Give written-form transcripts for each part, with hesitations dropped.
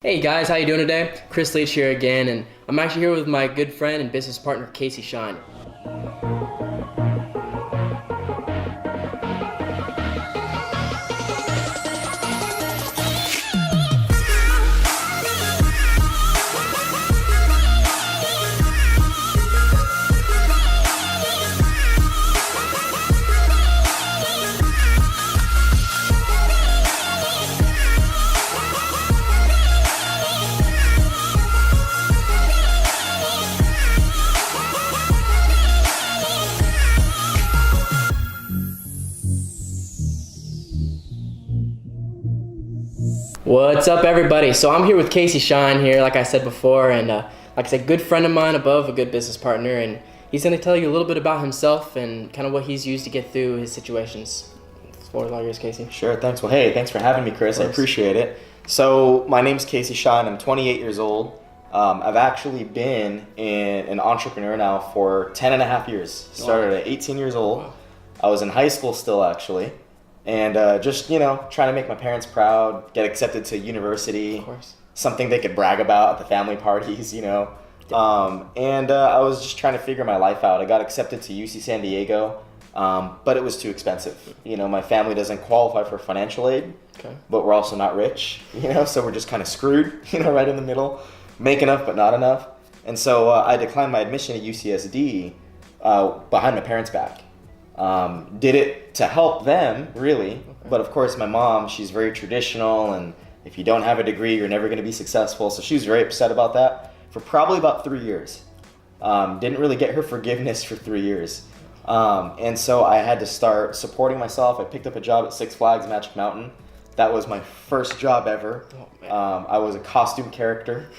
Hey guys, how you doing today? Chris Leach here again, and I'm actually here with my good friend and business partner, Schein. What's up, everybody? So I'm here with Schein here, like I said before, and like I said, good friend of mine above, a good business partner, and he's going to tell you a little bit about himself and kind of what he's used to get through his situations. The floor is all yours, Casey. Sure, thanks. Well, hey, thanks for having me, Chris. I appreciate it. So my name's Schein. I'm 28 years old. I've actually been an entrepreneur now for 10 and a half years. Started at 18 years old. Wow. I was in high school still, actually. And just, trying to make my parents proud, get accepted to university, of course. Something they could brag about at the family parties, I was just trying to figure my life out. I got accepted to UC San Diego, but it was too expensive. My family doesn't qualify for financial aid, but we're also not rich, so we're just kind of screwed, right in the middle, make enough but not enough. And so I declined my admission to UCSD behind my parents' back. Did it to help them, really, but of course my mom, she's very traditional, and if you don't have a degree, you're never going to be successful, so she was very upset about that for probably about 3 years. Didn't really get her forgiveness for 3 years, and so I had to start supporting myself. I picked up a job at Six Flags Magic Mountain. That was my first job ever. I was a costume character.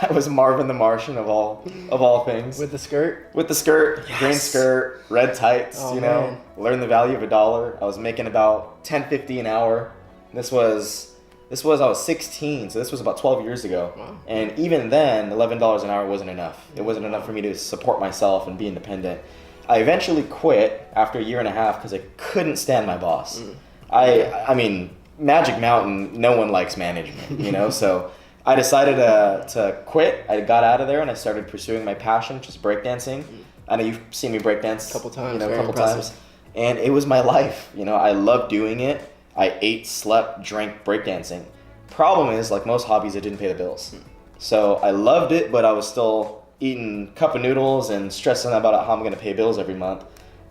I was Marvin the Martian of all things. With the skirt? With the skirt, yes. Green skirt, red tights, man. Learn the value of $1. I was making about $10.50 an hour. This was I was 16, so this was about 12 years ago. Wow. And even then, $11 an hour wasn't enough. It wasn't enough for me to support myself and be independent. I eventually quit after a year and a half because I couldn't stand my boss. I mean, Magic Mountain, no one likes management, so I decided to quit. I got out of there and I started pursuing my passion, which is breakdancing. I know you've seen me breakdance a couple times, times. And it was my life. I loved doing it. I ate, slept, drank breakdancing. Problem is, like most hobbies, it didn't pay the bills. So I loved it, but I was still eating cup of noodles and stressing about how I'm going to pay bills every month.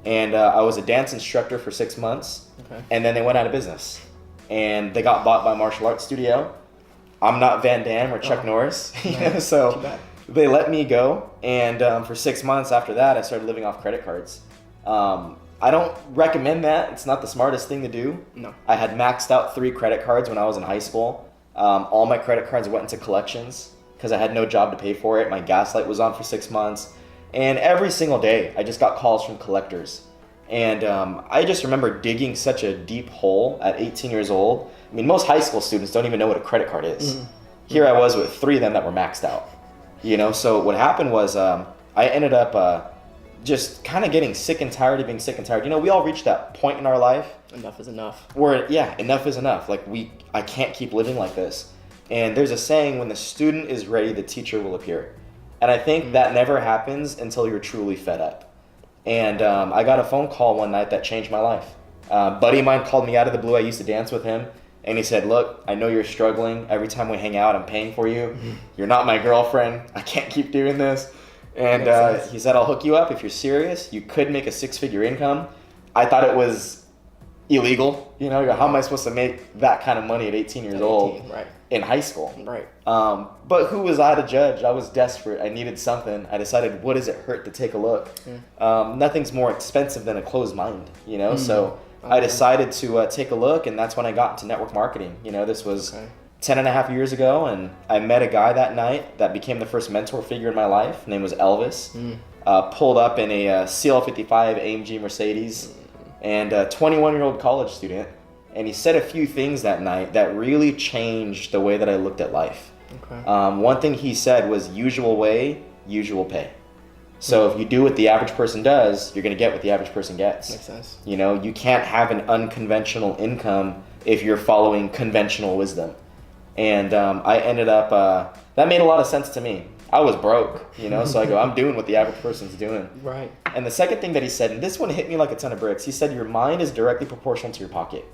And I was a dance instructor for 6 months. And then they went out of business. And they got bought by a martial arts studio. I'm not Van Damme or Chuck Norris, so they let me go. And for 6 months after that, I started living off credit cards. I don't recommend that. It's not the smartest thing to do. No. I had maxed out 3 credit cards when I was in high school. All my credit cards went into collections because I had no job to pay for it. My gas light was on for 6 months. And every single day, I just got calls from collectors. And I just remember digging such a deep hole at 18 years old. I mean, most high school students don't even know what a credit card is. Here I was with 3 of them that were maxed out. So what happened was I ended up just kind of getting sick and tired of being sick and tired. We all reach that point in our life. Enough is enough. Where, enough is enough. I can't keep living like this. And there's a saying, when the student is ready, the teacher will appear. And I think that never happens until you're truly fed up. And I got a phone call one night that changed my life. A buddy of mine called me out of the blue. I used to dance with him. And he said, look, I know you're struggling. Every time we hang out, I'm paying for you. You're not my girlfriend. I can't keep doing this. And he said, I'll hook you up if you're serious. You could make a 6-figure income. I thought it was illegal. How am I supposed to make that kind of money at 18 years old in high school? Right. But who was I to judge? I was desperate. I needed something. I decided, what does it hurt to take a look? Nothing's more expensive than a closed mind, So I decided to take a look, and that's when I got into network marketing. This was 10 and a half years ago, and I met a guy that night that became the first mentor figure in my life. His name was Elvis. Pulled up in a CL55 AMG Mercedes, and a 21-year-old college student. And he said a few things that night that really changed the way that I looked at life. One thing he said was, usual way, usual pay. So if you do what the average person does, you're going to get what the average person gets. Makes sense. You can't have an unconventional income if you're following conventional wisdom. And I ended up, that made a lot of sense to me. I was broke, so I go, I'm doing what the average person's doing. Right. And the second thing that he said, and this one hit me like a ton of bricks, he said, your mind is directly proportional to your pocket.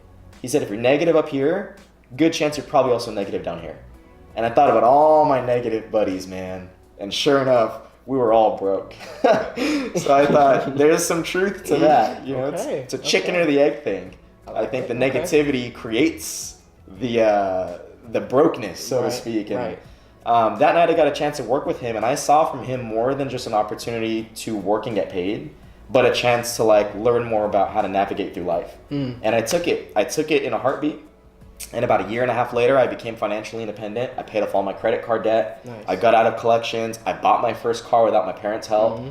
He said, if you're negative up here, good chance you're probably also negative down here. And I thought about all my negative buddies, man. And sure enough, we were all broke. So I thought there's some truth to that. It's a chicken or the egg thing. I think the negativity creates the brokenness, so to speak. And that night I got a chance to work with him, and I saw from him more than just an opportunity to work and get paid, but a chance to learn more about how to navigate through life. And I took it in a heartbeat. And about a year and a half later, I became financially independent. I paid off all my credit card debt. Nice. I got out of collections. I bought my first car without my parents' help.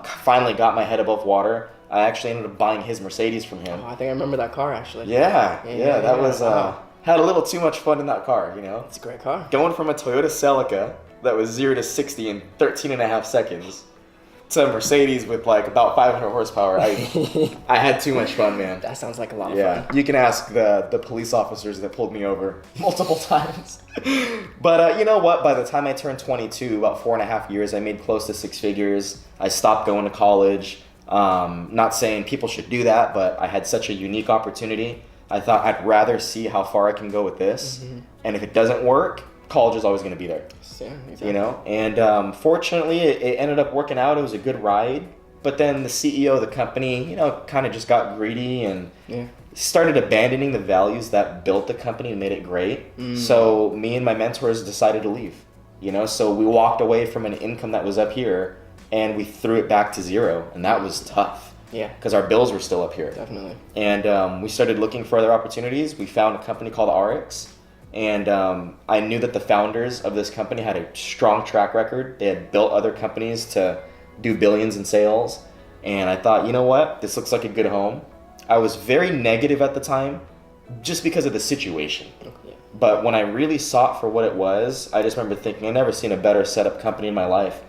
Finally got my head above water. I actually ended up buying his Mercedes from him. Oh, I think I remember that car, actually. Yeah, that was... Wow. Had a little too much fun in that car, It's a great car. Going from a Toyota Celica that was 0 to 60 in 13 and a half seconds to a Mercedes with about 500 horsepower. I had too much fun, man. That sounds like a lot of fun. You can ask the police officers that pulled me over multiple times. But you know what? By the time I turned 22, about 4.5 years, I made close to 6 figures. I stopped going to college. Not saying people should do that, but I had such a unique opportunity. I thought I'd rather see how far I can go with this. And if it doesn't work, college is always going to be there. Yeah, exactly. And fortunately it ended up working out. It was a good ride, but then the CEO of the company kind of just got greedy and started abandoning the values that built the company and made it great. So me and my mentors decided to leave. So we walked away from an income that was up here and we threw it back to 0, and that was tough. Yeah, because our bills were still up here. Definitely. And we started looking for other opportunities. We found a company called RX. And I knew that the founders of this company had a strong track record. They had built other companies to do billions in sales. And I thought, you know what? This looks like a good home. I was very negative at the time just because of the situation. Yeah. But when I really saw it for what it was, I just remember thinking, I've never seen a better setup company in my life.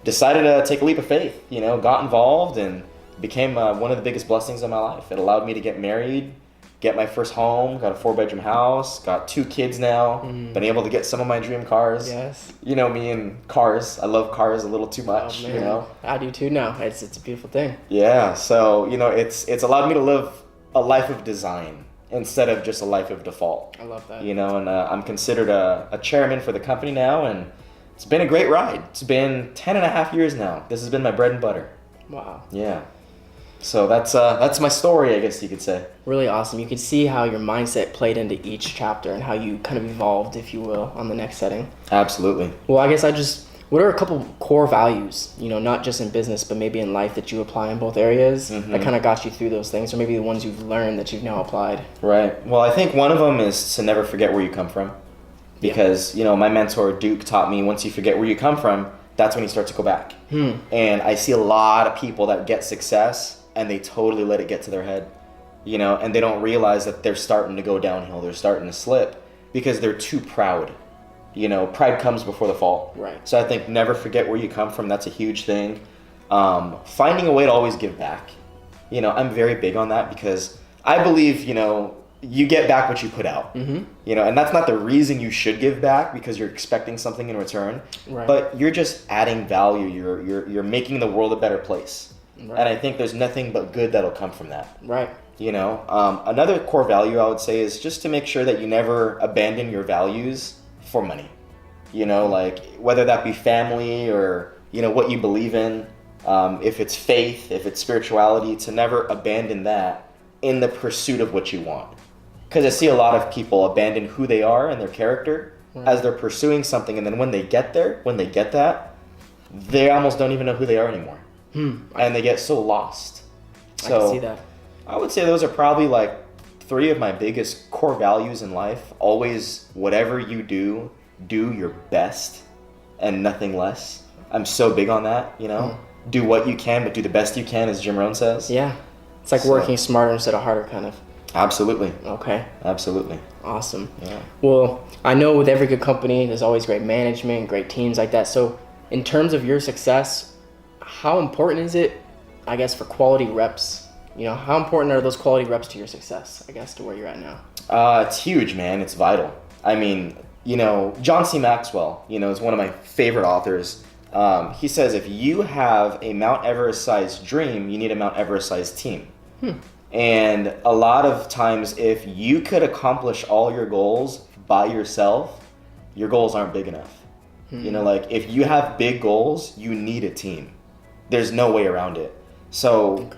Decided to take a leap of faith, got involved and became one of the biggest blessings of my life. It allowed me to get married, get my first home, got a 4-bedroom house, got 2 kids now, been able to get some of my dream cars. Yes. Me and cars. I love cars a little too much, Oh, man. I do too now. It's a beautiful thing. Yeah, so, it's allowed me to live a life of design instead of just a life of default. I love that. And I'm considered a chairman for the company now, and it's been a great ride. It's been 10.5 years now. This has been my bread and butter. Wow. Yeah. So that's my story, I guess you could say. Really awesome. You could see how your mindset played into each chapter and how you kind of evolved, if you will, on the next setting. Absolutely. Well, I guess what are a couple core values, not just in business, but maybe in life that you apply in both areas that kind of got you through those things, or maybe the ones you've learned that you've now applied? Right. Well, I think one of them is to never forget where you come from. Because, my mentor, Duke, taught me once you forget where you come from, that's when you start to go back. And I see a lot of people that get success and they totally let it get to their head, and they don't realize that they're starting to go downhill. They're starting to slip because they're too proud. Pride comes before the fall. Right. So I think never forget where you come from. That's a huge thing. Finding a way to always give back. I'm very big on that because I believe, you get back what you put out. And that's not the reason you should give back because you're expecting something in return. Right. But you're just adding value. You're making the world a better place. Right. And I think there's nothing but good that'll come from that. Right. Another core value I would say is just to make sure that you never abandon your values for money. Whether that be family or, what you believe in, if it's faith, if it's spirituality, to never abandon that in the pursuit of what you want. Because I see a lot of people abandon who they are and their character as they're pursuing something. And then when they get that, they almost don't even know who they are anymore. And they get so lost. So I can see that. I would say those are probably 3 of my biggest core values in life. Always, whatever you do your best and nothing less. I'm so big on that, Do what you can, but do the best you can, as Jim Rohn says. Yeah. It's like working smarter instead of harder, kind of. Absolutely. Okay. Absolutely. Awesome. Yeah. Well, I know with every good company, there's always great management, great teams like that. So in terms of your success, how important is it, I guess, for quality reps? How important are those quality reps to your success, I guess, to where you're at now? It's huge, man. It's vital. I mean, John C. Maxwell, is one of my favorite authors. He says if you have a Mount Everest-sized dream, you need a Mount Everest-sized team. And a lot of times, if you could accomplish all your goals by yourself, your goals aren't big enough. Like if you have big goals, you need a team. There's no way around it. So,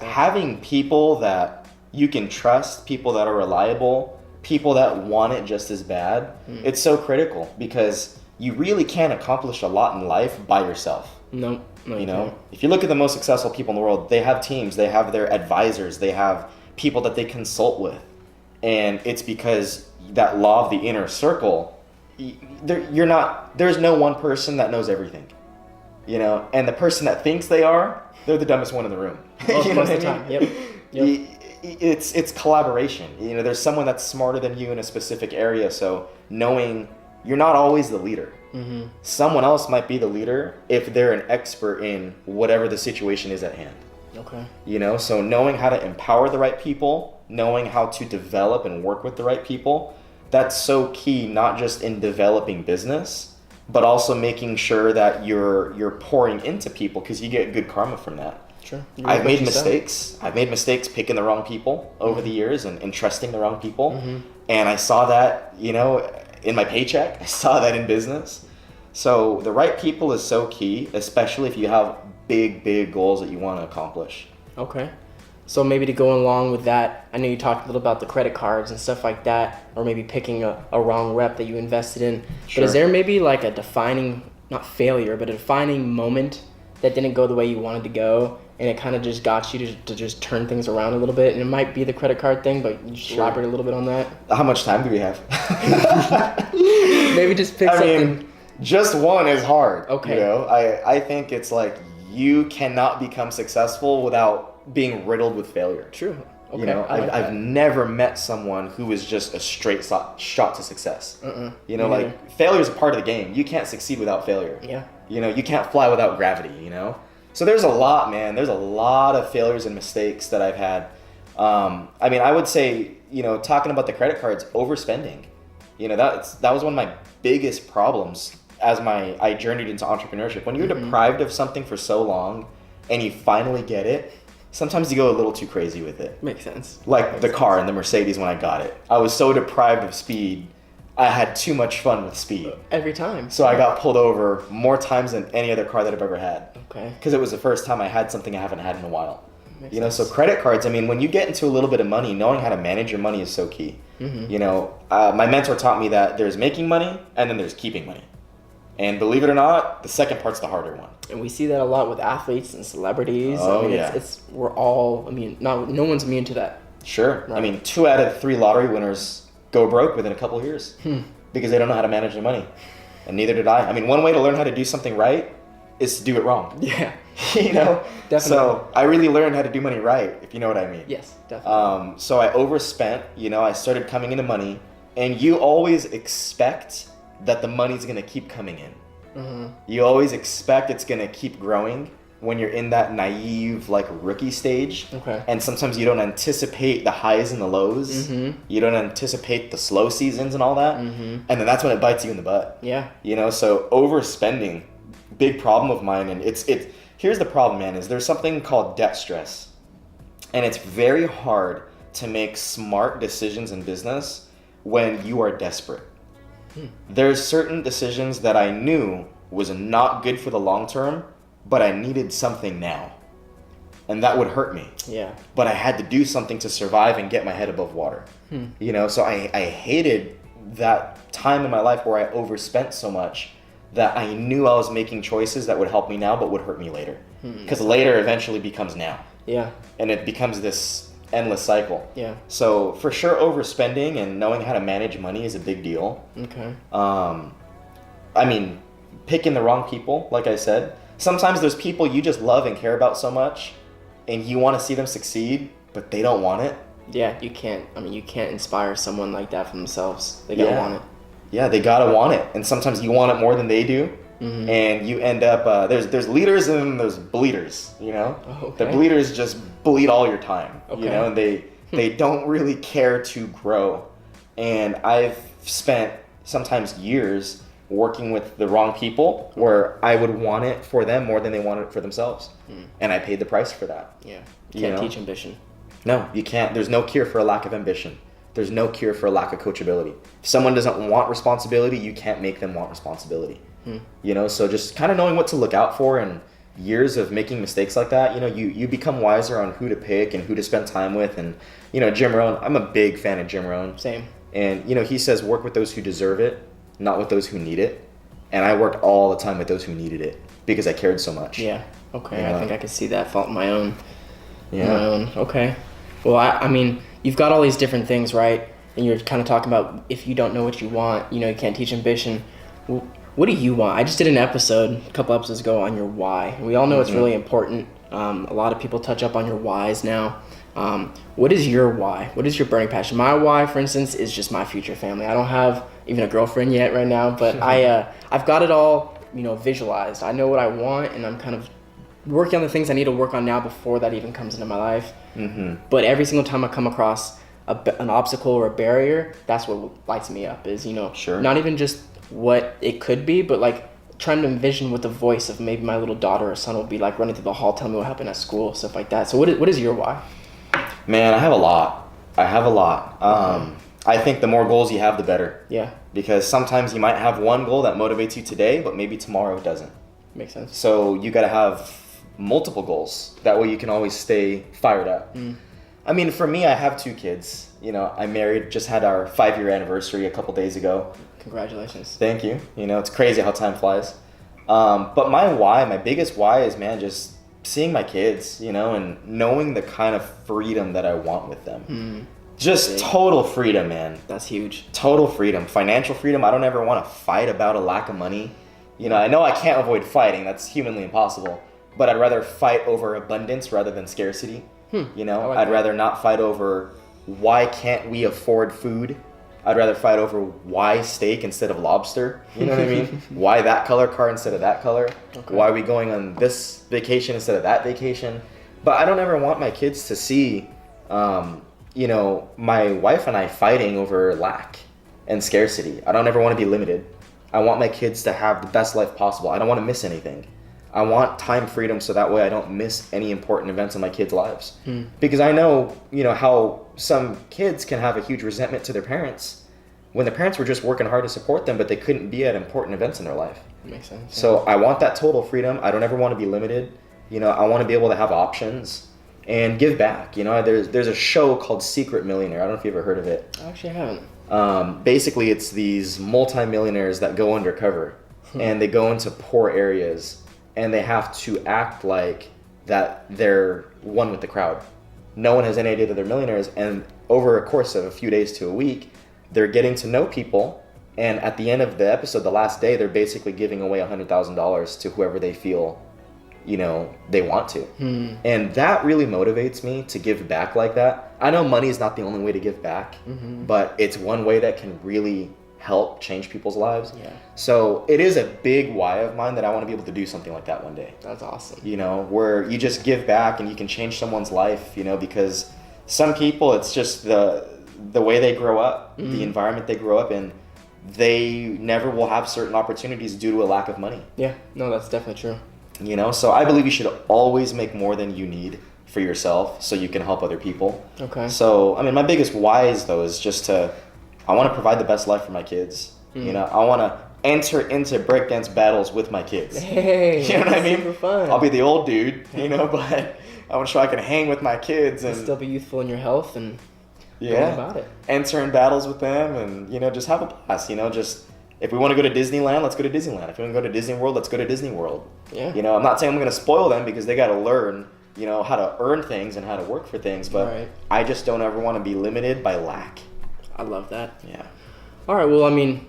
having people that you can trust, people that are reliable, people that want it just as bad, it's so critical because you really can't accomplish a lot in life by yourself. No. If you look at the most successful people in the world, they have teams, they have their advisors, they have people that they consult with. And it's because that law of the inner circle, there's no one person that knows everything. And the person that thinks they're the dumbest one in the room. Most of the time. Yep. It's collaboration. There's someone that's smarter than you in a specific area. So knowing you're not always the leader. Someone else might be the leader if they're an expert in whatever the situation is at hand. Okay. So knowing how to empower the right people, knowing how to develop and work with the right people, that's so key, not just in developing business, but also making sure that you're pouring into people because you get good karma from that. Sure. I've made mistakes. I've made mistakes picking the wrong people over the years and trusting the wrong people. And I saw that, in my paycheck. I saw that in business. So the right people is so key, especially if you have big goals that you want to accomplish. Okay. So maybe to go along with that, I know you talked a little about the credit cards and stuff like that, or maybe picking a wrong rep that you invested in. Sure. But is there maybe like a defining, not failure, but a defining moment that didn't go the way you wanted to go, and it kind of just got you to just turn things around a little bit? And it might be the credit card thing, but you just elaborate a little bit on that. How much time do we have? Maybe just pick something. Just one is hard. Okay. I think it's like you cannot become successful without being riddled with failure. True. Okay. I've never met someone who was just a straight shot to success. Like failure is a part of the game. You can't succeed without failure. Yeah. You can't fly without gravity. So there's a lot, man. There's a lot of failures and mistakes that I've had. I would say, talking about the credit cards, overspending. That was one of my biggest problems as I journeyed into entrepreneurship. When you're deprived of something for so long and you finally get it, sometimes you go a little too crazy with it. Makes sense. Like the car and the Mercedes when I got it. I was so deprived of speed. I had too much fun with speed. Every time. So I got pulled over more times than any other car that I've ever had. Okay. Because it was the first time I had something I haven't had in a while. Makes sense. So credit cards, when you get into a little bit of money, knowing how to manage your money is so key. My mentor taught me that there's making money and then there's keeping money. And believe it or not, the second part's the harder one. And we see that a lot with athletes and celebrities. Oh, we're all immune. No one's immune to that. Sure. Right. 2 out of 3 lottery winners go broke within a couple of years because they don't know how to manage their money. And neither did I. One way to learn how to do something right is to do it wrong. Yeah. Definitely. So I really learned how to do money right, if you know what I mean. Yes, definitely. So I overspent, I started coming into money, and you always expect that the money's going to keep coming in. You always expect it's going to keep growing when you're in that naive, rookie stage. Okay. And sometimes you don't anticipate the highs and the lows. You don't anticipate the slow seasons and all that. And then that's when it bites you in the butt. Yeah. So overspending, big problem of mine. And here's the problem, man, is there's something called debt stress. And it's very hard to make smart decisions in business when you are desperate. There's certain decisions that I knew was not good for the long term, but I needed something now. And that would hurt me. Yeah. But I had to do something to survive and get my head above water. So I hated that time in my life where I overspent so much that I knew I was making choices that would help me now but would hurt me later. Because later eventually becomes now. Yeah. And it becomes this endless cycle. Yeah. So for sure, overspending and knowing how to manage money is a big deal. Okay. Picking the wrong people, like I said. Sometimes there's people you just love and care about so much, and you want to see them succeed, but they don't want it. Yeah, you can't inspire someone like that for themselves. They gotta want it. Yeah, they gotta want it, and sometimes you want it more than they do. And you end up there's leaders and there's bleeders. Okay. The bleeders just bleed all your time. Okay. And they don't really care to grow. And I've spent sometimes years working with the wrong people where I would want it for them more than they wanted it for themselves. And I paid the price for that. Yeah. Can't teach ambition. No, you can't. There's no cure for a lack of ambition. There's no cure for a lack of coachability. If someone doesn't want responsibility, you can't make them want responsibility. You know, so just kind of knowing what to look out for, and years of making mistakes like that, you know, you become wiser on who to pick and who to spend time with. And, you know, Jim Rohn, I'm a big fan of Jim Rohn. Same. And, you know, he says work with those who deserve it, not with those who need it. And I worked all the time with those who needed it because I cared so much. Yeah. Okay. I think I could see that fault in my own. Yeah. Okay. Well, I mean, you've got all these different things, right? And you're kind of talking about if you don't know what you want, you know, you can't teach ambition. Well, what do you want? I just did an episode a couple episodes ago on your why. We all know it's really important. A lot of people touch up on your whys now. What is your why? What is your burning passion? My why, for instance, is just my future family. I don't have even a girlfriend yet right now, but I've got it all, you know, visualized. I know what I want, and I'm kind of working on the things I need to work on now before that even comes into my life. But every single time I come across an obstacle or a barrier, that's what lights me up, is, you know, not even just what it could be, but like trying to envision what the voice of maybe my little daughter or son will be like running through the hall telling me what happened at school, stuff like that. So what is your why? Man, I have a lot. I think the more goals you have, the better. Yeah. Because sometimes you might have one goal that motivates you today, but maybe tomorrow it doesn't. Makes sense. So you got to have multiple goals. That way you can always stay fired up. I mean, for me, I have 2 kids. You know, I married, just had our 5-year anniversary a couple days ago. Congratulations. Thank you. You know, it's crazy how time flies. But my biggest why is, man, just seeing my kids, you know, and knowing the kind of freedom that I want with them. Just total freedom, man. That's huge. Total freedom. Financial freedom. I don't ever want to fight about a lack of money. You know I can't avoid fighting. That's humanly impossible. But I'd rather fight over abundance rather than scarcity. You know, I'd rather not fight over why can't we afford food. I'd rather fight over why steak instead of lobster. You know what I mean? Why that color car instead of that color. Why are we going on this vacation instead of that vacation? But I don't ever want my kids to see, you know, my wife and I fighting over lack and scarcity. I don't ever want to be limited. I want my kids to have the best life possible. I don't want to miss anything. I want time freedom so that way I don't miss any important events in my kids' lives. Because I know, you know, how some kids can have a huge resentment to their parents when the parents were just working hard to support them, but they couldn't be at important events in their life. Makes sense. So I want that total freedom. I don't ever want to be limited. You know, I want to be able to have options and give back. You know, there's a show called Secret Millionaire. I don't know if you ever heard of it. I actually haven't. Basically, it's these multimillionaires that go undercover and they go into poor areas. And they have to act like that they're one with the crowd. No one has any idea that they're millionaires. And over a course of a few days to a week, they're getting to know people. And at the end of the episode, the last day, they're basically giving away $100,000 to whoever they feel, you know, they want to. And that really motivates me to give back like that. I know money is not the only way to give back, but it's one way that can really help change people's lives. Yeah. So it is a big why of mine that I want to be able to do something like that one day. That's awesome. You know, where you just give back and you can change someone's life, you know, because some people, it's just the way they grow up, the environment they grow up in, they never will have certain opportunities due to a lack of money. Yeah, no, that's definitely true. You know, so I believe you should always make more than you need for yourself so you can help other people. Okay. So, I mean, my biggest whys, though, is just I want to provide the best life for my kids. You know, I want to enter into breakdance battles with my kids. Hey, you know what I mean? Super fun. I'll be the old dude, you know, but I want to show I can hang with my kids and still be youthful in your health and go about it. Enter in battles with them and, you know, just have a blast. You know, just if we want to go to Disneyland, let's go to Disneyland. If we want to go to Disney World, let's go to Disney World. Yeah. You know, I'm not saying I'm going to spoil them because they got to learn, you know, how to earn things and how to work for things, but I just don't ever want to be limited by lack. I love that. Yeah. All right. Well, I mean,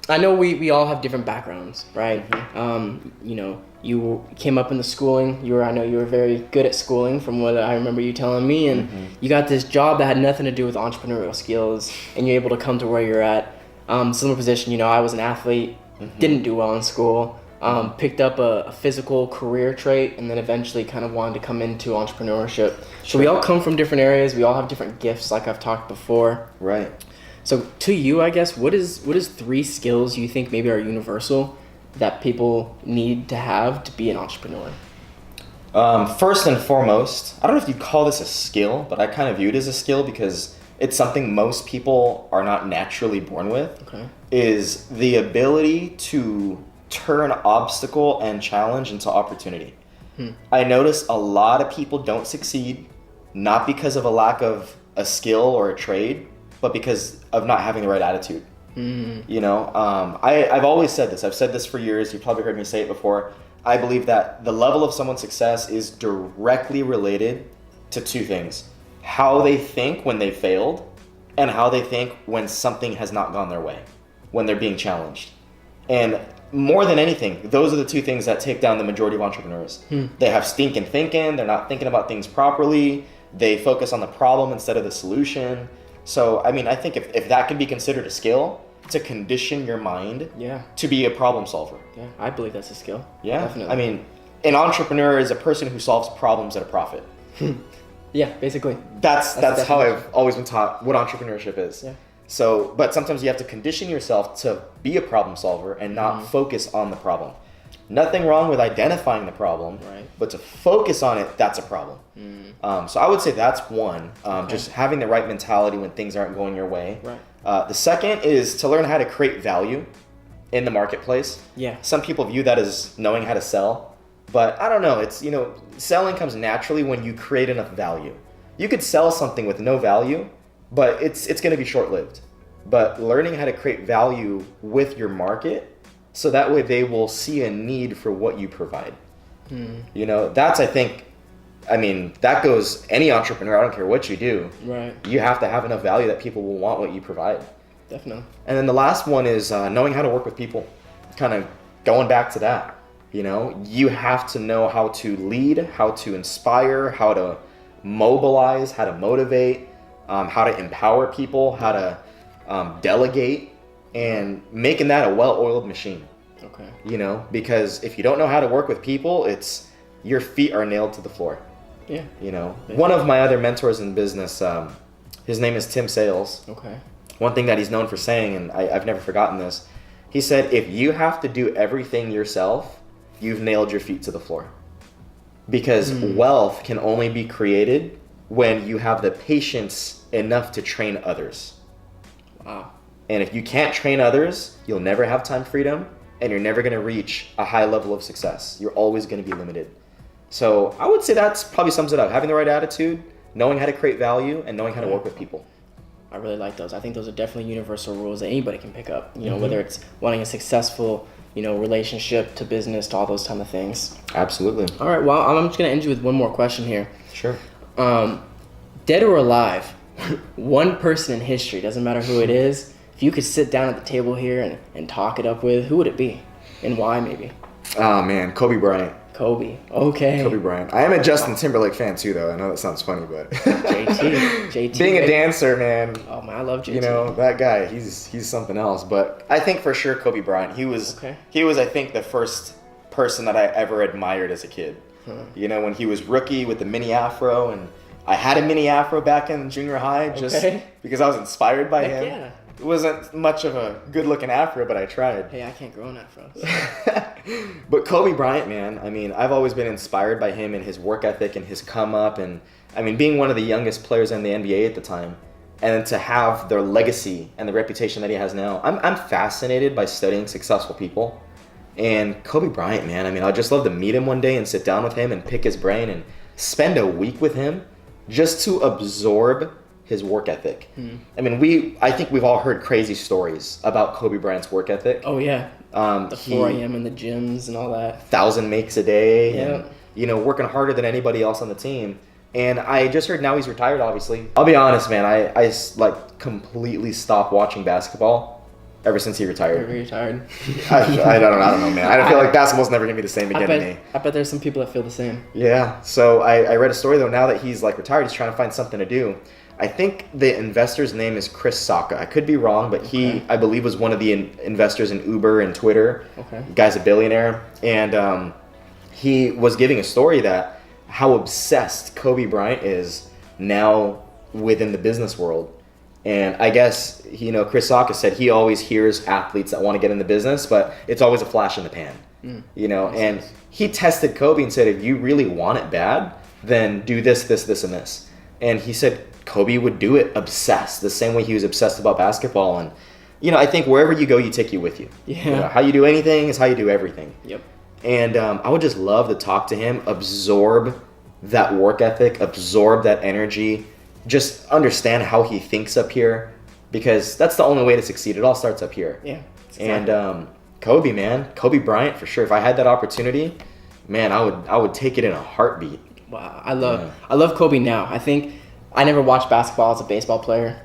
I know we all have different backgrounds, right? You know, you came up in the schooling. I know you were very good at schooling from what I remember you telling me, and you got this job that had nothing to do with entrepreneurial skills, and you're able to come to where you're at. Similar position, you know, I was an athlete, didn't do well in school, picked up a physical career trait, and then eventually kind of wanted to come into entrepreneurship. So we all come from different areas. We all have different gifts, like I've talked before. Right. So to you, I guess, what is 3 skills you think maybe are universal that people need to have to be an entrepreneur? First and foremost, I don't know if you'd call this a skill, but I kind of view it as a skill because it's something most people are not naturally born with, Okay. is the ability to turn obstacle and challenge into opportunity. I notice a lot of people don't succeed, not because of a lack of a skill or a trade, but because of not having the right attitude. You know, I've always said this. I've said this for years. You've probably heard me say it before. I believe that the level of someone's success is directly related to 2 things: how they think when they failed, and how they think when something has not gone their way, when they're being challenged. And more than anything, those are the 2 things that take down the majority of entrepreneurs. They have stinking thinking. They're not thinking about things properly. They focus on the problem instead of the solution. So, I mean, I think if that can be considered a skill, to condition your mind to be a problem solver. Yeah, I believe that's a skill. Yeah, Definitely. I mean, an entrepreneur is a person who solves problems at a profit. Yeah, basically. That's the how definition. I've always been taught what entrepreneurship is. Yeah. So, but sometimes you have to condition yourself to be a problem solver and not focus on the problem. Nothing wrong with identifying the problem, Right. but to focus on it, that's a problem. So I would say that's one, just having the right mentality when things aren't going your way. Right. The second is to learn how to create value in the marketplace. Yeah. Some people view that as knowing how to sell, but I don't know. It's, you know, selling comes naturally when you create enough value. You could sell something with no value, but it's going to be short-lived. But learning how to create value with your market, so that way they will see a need for what you provide. You know, that's, I mean, that goes any entrepreneur. I don't care what you do. Right. You have to have enough value that people will want what you provide. Definitely. And then the last one is knowing how to work with people. Kind of going back to that. You know, you have to know how to lead, how to inspire, how to mobilize, how to motivate, how to empower people, how to delegate, and making that a well-oiled machine. Okay. You know, because if you don't know how to work with people, it's your feet are nailed to the floor. Yeah. You know, one of my other mentors in business, his name is Tim Sales. Okay. One thing that he's known for saying, and I've never forgotten this, he said, if you have to do everything yourself, you've nailed your feet to the floor. Because wealth can only be created when you have the patience enough to train others. Wow. And if you can't train others, you'll never have time freedom, and you're never going to reach a high level of success. You're always going to be limited. So I would say that's probably sums it up. Having the right attitude, knowing how to create value, and knowing how to work with people. I really like those. I think those are definitely universal rules that anybody can pick up. You know, whether it's wanting a successful, you know, relationship to business to all those kind of things. Absolutely. All right. Well, I'm just gonna end you with one more question here. Sure. Dead or alive, one person in history, doesn't matter who it is, if you could sit down at the table here and talk it up with, who would it be, and why maybe? Oh man, Kobe Bryant. Kobe. Okay. Kobe Bryant. I am a Justin Timberlake fan too, though. I know that sounds funny, but JT. being a dancer, man. Oh man, I love JT. You know, that guy, he's something else. But I think for sure Kobe Bryant. He was I think the first person that I ever admired as a kid. You know, when he was rookie with the mini afro, and I had a mini afro back in junior high just because I was inspired by him. Yeah. It wasn't much of a good looking afro, but I tried. Hey, I can't grow an afro. But Kobe Bryant, man, I mean, I've always been inspired by him and his work ethic and his come up, and I mean, being one of the youngest players in the NBA at the time, and to have their legacy and the reputation that he has now. I'm fascinated by studying successful people. And Kobe Bryant, man, I mean, I'd just love to meet him one day and sit down with him and pick his brain and spend a week with him just to absorb his work ethic. I mean, I think we've all heard crazy stories about Kobe Bryant's work ethic. Oh yeah. The 4 a.m. in the gyms and all that. 1,000 makes a day. Yeah. And, you know, working harder than anybody else on the team. And I just heard now he's retired, obviously. I'll be honest, man. I like completely stopped watching basketball ever since he retired. Retired. I don't know, man. I feel like basketball's never gonna be the same again to me. I bet there's some people that feel the same. Yeah. So I read a story though. Now that he's like retired, he's trying to find something to do. I think the investor's name is Chris Sacca. I could be wrong, but he, I believe, was one of the investors in Uber and Twitter. Okay. The guy's a billionaire, and he was giving a story that how obsessed Kobe Bryant is now within the business world. And I guess, you know, Chris Sacca said he always hears athletes that want to get in the business, but it's always a flash in the pan, you know. And he tested Kobe and said, if you really want it bad, then do this, this, this, and this. And he said Kobe would do it obsessed, the same way he was obsessed about basketball. And, you know, I think wherever you go, you take you with you. Yeah. You know, how you do anything is how you do everything. Yep. And I would just love to talk to him, absorb that work ethic, absorb that energy, just understand how he thinks up here, because that's the only way to succeed. It all starts up here. Yeah. Exactly. And Kobe, man, Kobe Bryant for sure. If I had that opportunity, man, I would take it in a heartbeat. Wow, I love Kobe now. I think I never watched basketball as a baseball player.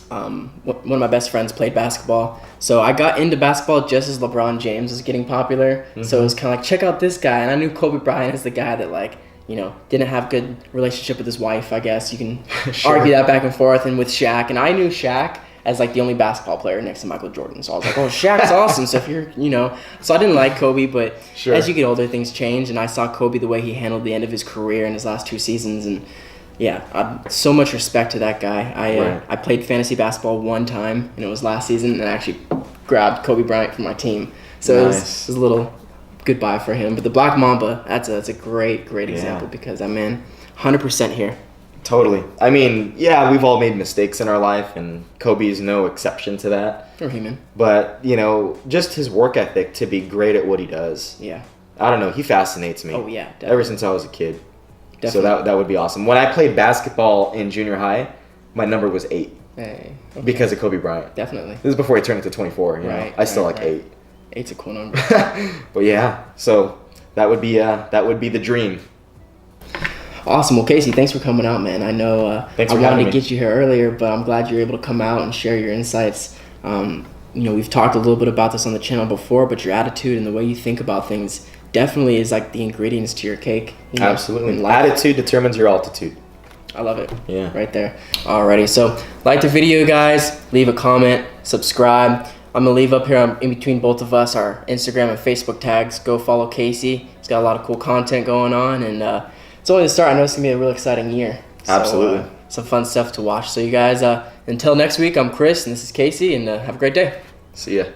One of my best friends played basketball, so I got into basketball just as LeBron James was getting popular. So it was kind of like, check out this guy, and I knew Kobe Bryant as the guy that, like, you know, didn't have good relationship with his wife. I guess you can argue that back and forth, and with Shaq, and I knew Shaq as like the only basketball player next to Michael Jordan. So I was like, oh, Shaq's awesome. So if you're, you know, so I didn't like Kobe, but as you get older, things change, and I saw Kobe the way he handled the end of his career in his last 2 seasons, and yeah, so much respect to that guy. I played fantasy basketball one time, and it was last season, and I actually grabbed Kobe Bryant for my team. So it was a little goodbye for him. But the Black Mamba, that's a great example, because that man, 100% here. Totally. I mean, yeah, we've all made mistakes in our life, and Kobe is no exception to that. We're human. But, you know, just his work ethic to be great at what he does. Yeah. I don't know. He fascinates me. Oh, yeah. Definitely. Ever since I was a kid. Definitely. So that would be awesome. When I played basketball in junior high, my number was 8. Hey. Okay. Because of Kobe Bryant. Definitely. This is before he turned into 24. You know? I still like 8. 8's a cool number. But yeah, so that would be the dream. Awesome. Well, Casey, thanks for coming out, man. I know I wanted to get you here earlier, but I'm glad you're able to come out and share your insights. You know, we've talked a little bit about this on the channel before, but your attitude and the way you think about things definitely is like the ingredients to your cake. You know, absolutely. Attitude determines your altitude. I love it. Yeah. Right there. Alrighty. So like the video, guys. Leave a comment. Subscribe. I'm going to leave up here in between both of us our Instagram and Facebook tags. Go follow Casey. He's got a lot of cool content going on, and it's only the start. I know it's going to be a real exciting year. Absolutely. So, some fun stuff to watch. So you guys, until next week, I'm Chris, and this is Casey, and have a great day. See ya.